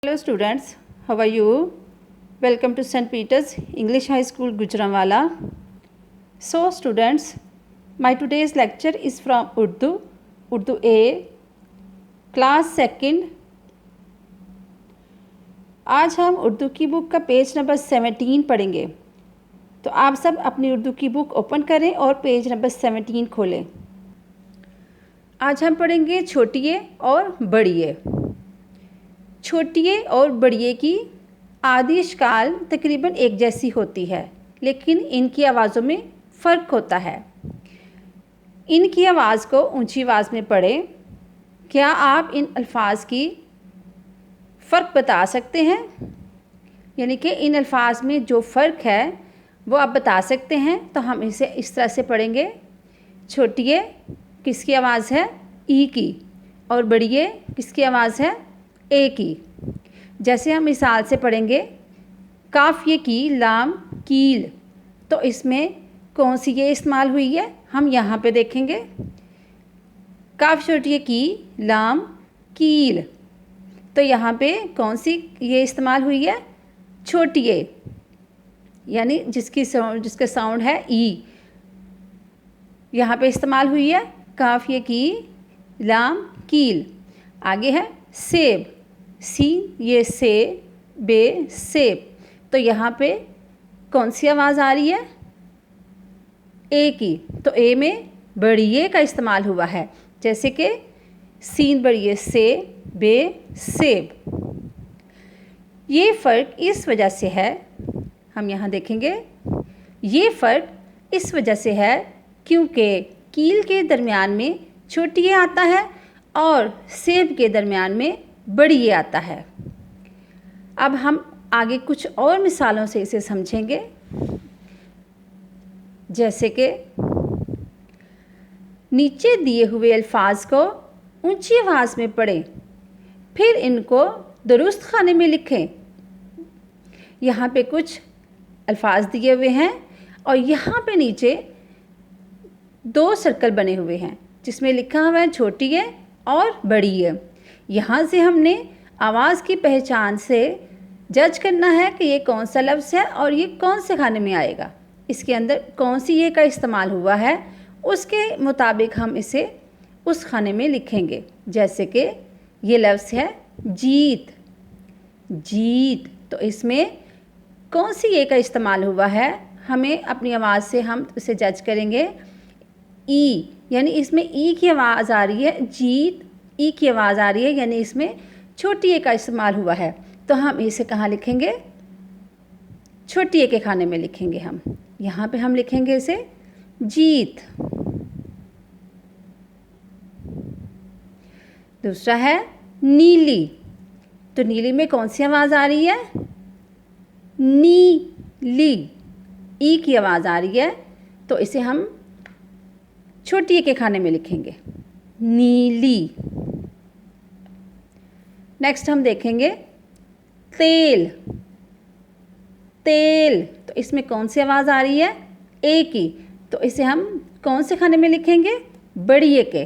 Hello students, how are you? Welcome to St. Peter's English High School, Gujranwala. So students, my today's lecture is from Urdu A, class 2nd. आज हम उर्दू की book का page number 17 पढ़ेंगे। तो आप सब अपनी उर्दू की बुक ओपन करें और पेज नंबर 17 खोलें। आज हम पढ़ेंगे छोटी ए और बड़ी ए। छोटी और बड़िए की आदेश काल तकरीबन एक जैसी होती है, लेकिन इनकी आवाज़ों में फ़र्क होता है। इनकी आवाज़ को ऊंची आवाज़ में पढ़ें। क्या आप इन अल्फाज की फ़र्क बता सकते हैं? यानी कि इन अल्फाज में जो फ़र्क है वो आप बता सकते हैं। तो हम इसे इस तरह से पढ़ेंगे। छोटी किसकी आवाज़ है? ई की। और बड़िए किसकी आवाज़ है? ए की। जैसे हम मिसाल से पढ़ेंगे, काफ़िए की लाम कील, तो इसमें कौन सी ये इस्तेमाल हुई है? हम यहाँ पे देखेंगे। काफ छोटी की लाम कील, तो यहाँ पे कौन सी ये इस्तेमाल हुई है? छोटी ए, यानी जिसका साउंड है ई, यहाँ पे इस्तेमाल हुई है काफ़िए की लाम कील। आगे है सेब, सीन ये से बे सेब, तो यहाँ पे कौन सी आवाज़ आ रही है? ए की। तो ए में बड़िए का इस्तेमाल हुआ है, जैसे कि सीन बड़िए से बे सेब। ये फ़र्क इस वजह से है, हम यहाँ देखेंगे, ये फ़र्क इस वजह से है क्योंकि कील के दरमियान में छोटी ए आता है और सेब के दरमियान में बड़ी ए आता है। अब हम आगे कुछ और मिसालों से इसे समझेंगे। जैसे कि नीचे दिए हुए अल्फाज को ऊंची आवाज़ में पढ़ें, फिर इनको दुरुस्त खाने में लिखें। यहाँ पे कुछ अल्फाज दिए हुए हैं और यहाँ पे नीचे 2 सर्कल बने हुए हैं जिसमें लिखा हुआ है छोटी ए और बड़ी ए। यहाँ से हमने आवाज़ की पहचान से जज करना है कि ये कौन सा लफ्ज़ है और ये कौन से खाने में आएगा, इसके अंदर कौन सी ये का इस्तेमाल हुआ है, उसके मुताबिक हम इसे उस खाने में लिखेंगे। जैसे कि ये लफ्ज़ है जीत, जीत, तो इसमें कौन सी ये का इस्तेमाल हुआ है, हमें अपनी आवाज़ से हम इसे जज करेंगे। ई, यानी इसमें ई की आवाज़ आ रही है, जीत ई की आवाज़ आ रही है, यानी इसमें छोटी ए का इस्तेमाल हुआ है। तो हम इसे कहाँ लिखेंगे? छोटी ए के खाने में लिखेंगे। हम यहाँ पे हम लिखेंगे इसे जीत। दूसरा है नीली, तो नीली में कौन सी आवाज़ आ रही है? नीली, ई की आवाज़ आ रही है, तो इसे हम छोटी ए के खाने में लिखेंगे नीली। नेक्स्ट हम देखेंगे तेल, तेल, तो इसमें कौन सी आवाज़ आ रही है? ए की, तो इसे हम कौन से खाने में लिखेंगे? बड़ी ए के।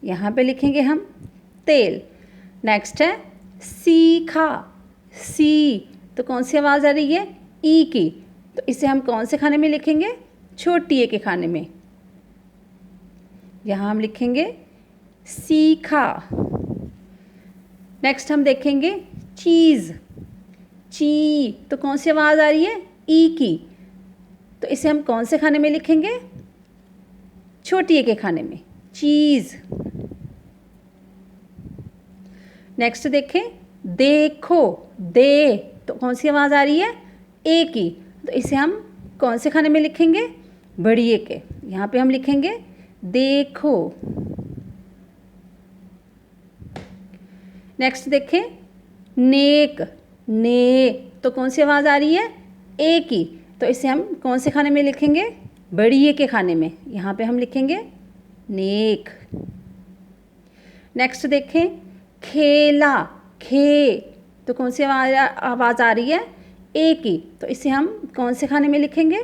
यहाँ पे लिखेंगे हम तेल। नेक्स्ट है सीखा, सी, तो कौन सी आवाज़ आ रही है? ई की, तो इसे हम कौन से खाने में लिखेंगे? छोटी ए के खाने में। यहाँ हम लिखेंगे सीखा। नेक्स्ट हम देखेंगे चीज़, ची, तो कौन सी आवाज़ आ रही है? ई की, तो इसे हम कौन से खाने में लिखेंगे? छोटी ए के खाने में, चीज़। नेक्स्ट देखें देखो, दे, तो कौन सी आवाज़ आ रही है? ए की, तो इसे हम कौन से खाने में लिखेंगे? बड़ी ए के। यहाँ पे हम लिखेंगे देखो। नेक्स्ट देखें नेक, ने, तो कौन सी आवाज़ आ रही है? ए की, तो इसे हम कौन से खाने में लिखेंगे? बड़ी ए के खाने में। यहाँ पे हम लिखेंगे नेक। नेक्स्ट देखें खेला, खे, तो कौन सी आवाज़ आ रही है? ए की, तो इसे हम कौन से खाने में लिखेंगे?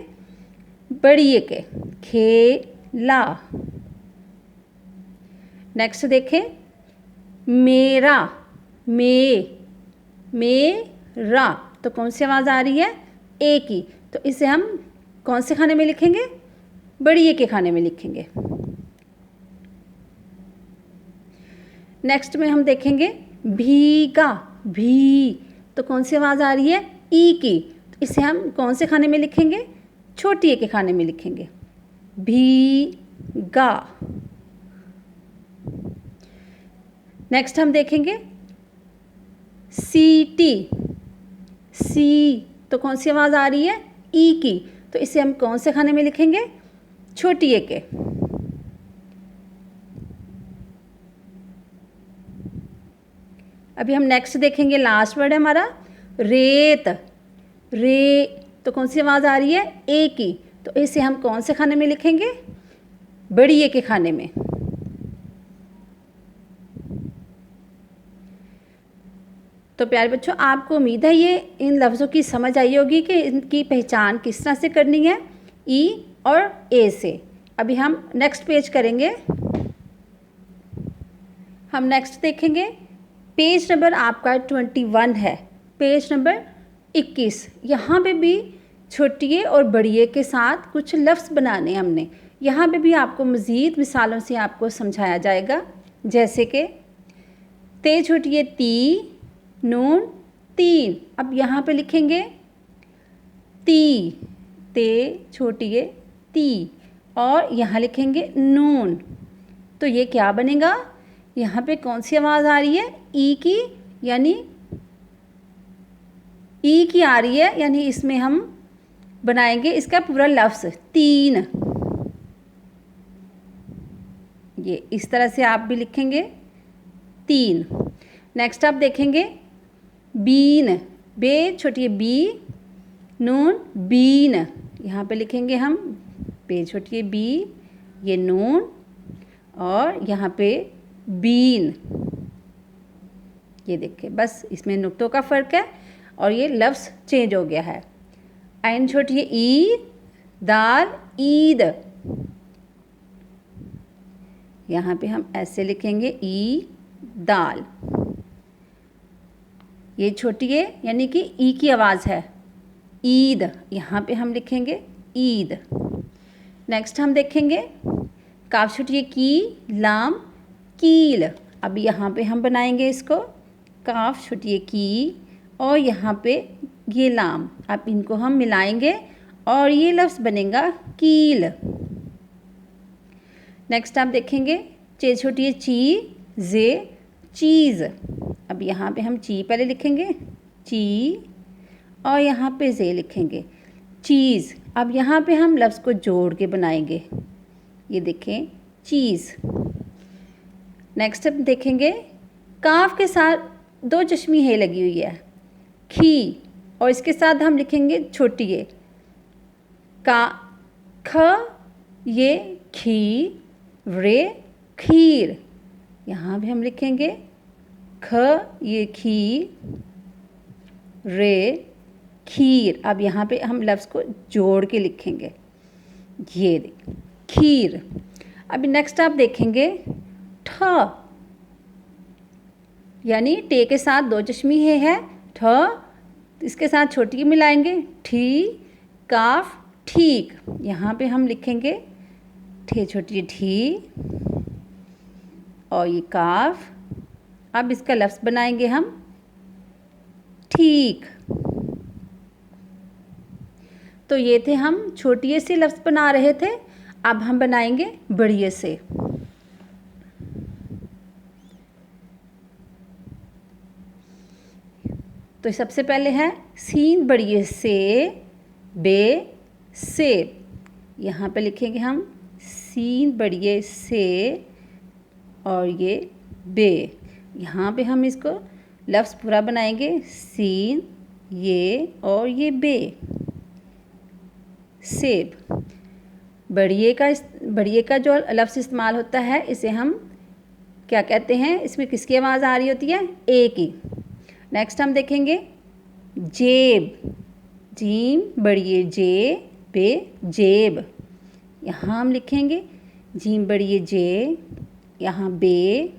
बड़ी ए के, खेला। नेक्स्ट देखें मेरा, मेरा, तो कौन सी आवाज़ आ रही है? ए की। तो इसे हम कौन से खाने में लिखेंगे? बड़ी ए के खाने में लिखेंगे। नेक्स्ट में हम देखेंगे भीगा, भी, तो कौन सी आवाज़ आ रही है? ई की। तो इसे हम कौन से खाने में लिखेंगे? छोटी ए के खाने में लिखेंगे। भीगा। नेक्स्ट हम देखेंगे सीटी, सी, तो कौन सी आवाज़ आ रही है? ई की। तो इसे हम कौन से खाने में लिखेंगे? छोटी ए के। अभी हम नेक्स्ट देखेंगे, लास्ट वर्ड है हमारा रेत, रे, तो कौन सी आवाज़ आ रही है? ए की। तो इसे हम कौन से खाने में लिखेंगे? बड़ी ए के खाने में। तो प्यारे बच्चों, आपको उम्मीद है ये इन लफ्ज़ों की समझ आई होगी कि इनकी पहचान किस तरह से करनी है, ई और ए से। अभी हम नेक्स्ट पेज करेंगे। हम नेक्स्ट देखेंगे, पेज नंबर आपका 21 है, पेज नंबर 21। यहाँ पे भी छोटी ए और बड़ी ए के साथ कुछ लफ्ज़ बनाने हमने। यहाँ पे भी आपको मज़ीद मिसालों से आपको समझाया जाएगा, जैसे कि ते छोटी ए ती, नून तीन। अब यहाँ पे लिखेंगे ती, ते छोटी ए ती, और यहाँ लिखेंगे नून। तो ये क्या बनेगा? यहाँ पे कौन सी आवाज़ आ रही है? ई की, यानी ई की आ रही है, यानी इसमें हम बनाएंगे इसका पूरा लफ्ज़ तीन। ये इस तरह से आप भी लिखेंगे तीन। नेक्स्ट आप देखेंगे बीन, बे छोटी बी, नून बीन। यहाँ पे लिखेंगे हम बे छोटी बी, ये नून, और यहाँ पे बीन। ये देखिए, बस इसमें नुक्तों का फ़र्क है और ये लफ्ज़ चेंज हो गया है। आइन छोटी है ई, दाल ईद। यहाँ पे हम ऐसे लिखेंगे ई दाल। ये छोटी है यानी कि ई की आवाज़ है, ईद। यहाँ पे हम लिखेंगे ईद। नेक्स्ट हम देखेंगे काफ छोटी है की, लाम कील। अब यहाँ पे हम बनाएंगे इसको काफ छोटी है की, और यहाँ पे ये लाम, अब इनको हम मिलाएंगे और ये लफ्ज़ बनेगा कील। नेक्स्ट आप देखेंगे चे छोटी है ची, जे चीज़। अब यहाँ पे हम ची पहले लिखेंगे, ची, और यहाँ पे जे लिखेंगे चीज़। अब यहाँ पे हम लफ्ज़ को जोड़ के बनाएंगे, ये देखें चीज़। नेक्स्ट अब देखेंगे काफ के साथ दो चश्मी है लगी हुई है, खी, और इसके साथ हम लिखेंगे छोटी ये का, ख, ये खी, रे खीर। यहाँ भी हम लिखेंगे ख, ये खी, रे खीर। अब यहाँ पे हम लफ्ज़ को जोड़ के लिखेंगे, ये देख खीर। अभी नेक्स्ट आप देखेंगे ठ, यानी टे के साथ दो चश्मी है ठ, इसके साथ छोटी मिलाएंगे ठी, काफ ठीक। यहाँ पे हम लिखेंगे ठे छोटी ठी, और ये काफ। अब इसका लफ्ज़ बनाएंगे हम ठीक। तो ये थे हम छोटी से लफ्ज़ बना रहे थे, अब हम बनाएंगे बड़िए से। तो सबसे पहले है सीन बड़िए से, बे सेब। यहाँ पे लिखेंगे हम सीन बड़िए से, और ये बे। यहाँ पे हम इसको लफ्ज़ पूरा बनाएंगे सीन, ये, और ये बे सेब। बड़िए का जो लफ्ज़ इस्तेमाल होता है, इसे हम क्या कहते हैं? इसमें किसकी आवाज़ आ रही होती है? ए की। नेक्स्ट हम देखेंगे जेब, जीम बड़िए जे, बे जेब। यहाँ हम लिखेंगे जीम बड़िए जे, यहाँ बे।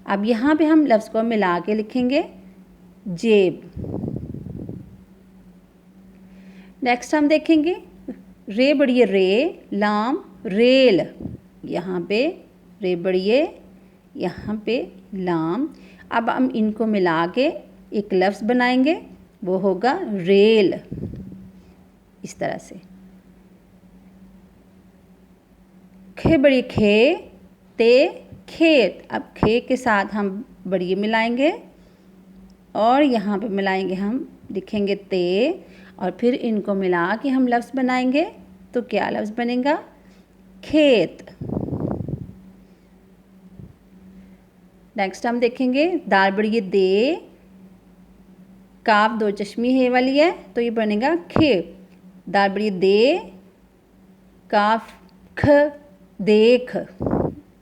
अब यहाँ पे हम लफ्ज़ को मिला के लिखेंगे जेब। नेक्स्ट हम देखेंगे रे बढ़िए रे, लाम रेल। यहाँ पे रे बढ़िए, यहाँ पे लाम। अब हम इनको मिला के एक लफ्ज़ बनाएंगे, वो होगा रेल। इस तरह से खे बड़ी खे, ते खेत। अब खे के साथ हम बढ़िए मिलाएंगे और यहाँ पे मिलाएंगे, हम लिखेंगे ते, और फिर इनको मिला के हम लफ्ज़ बनाएंगे। तो क्या लफ्ज़ बनेगा? खेत। नेक्स्ट हम देखेंगे दाल बढ़िए दे, काफ दो चश्मी है वाली है, तो ये बनेगा खे। दाल बढ़िए दे, काफ ख देख।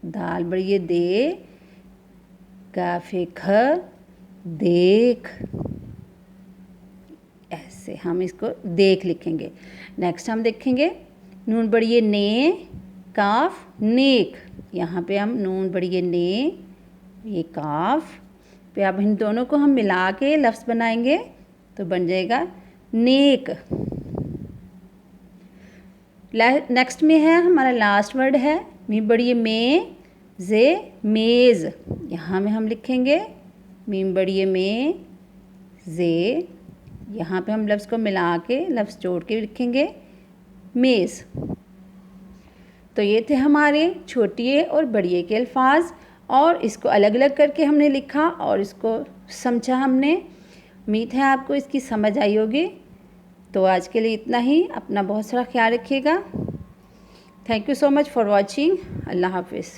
दाल बढ़िए दे, काफे ख देख। ऐसे हम इसको देख लिखेंगे। नेक्स्ट हम देखेंगे नून बढ़िए ने, काफ नेक। यहाँ पे हम नून बढ़िए ने, ये काफ पे अब इन दोनों को हम मिला के लफ्ज़ बनाएंगे तो बन जाएगा नेक। नेक्स्ट में है हमारा लास्ट वर्ड है मीम बढ़िए में, जे मेज़। यहाँ में हम लिखेंगे मीम बढ़िए में, जे। यहाँ पे हम लफ्ज़ को मिला के लफ्ज़ जोड़ के लिखेंगे मेज़। तो ये थे हमारे छोटिए और बड़िए के अल्फाज, और इसको अलग अलग करके हमने लिखा और इसको समझा हमने। उम्मीद है आपको इसकी समझ आई होगी। तो आज के लिए इतना ही। अपना बहुत सारा ख्याल रखिएगा। Thank you so much for watching. अल्लाह हाफिज़।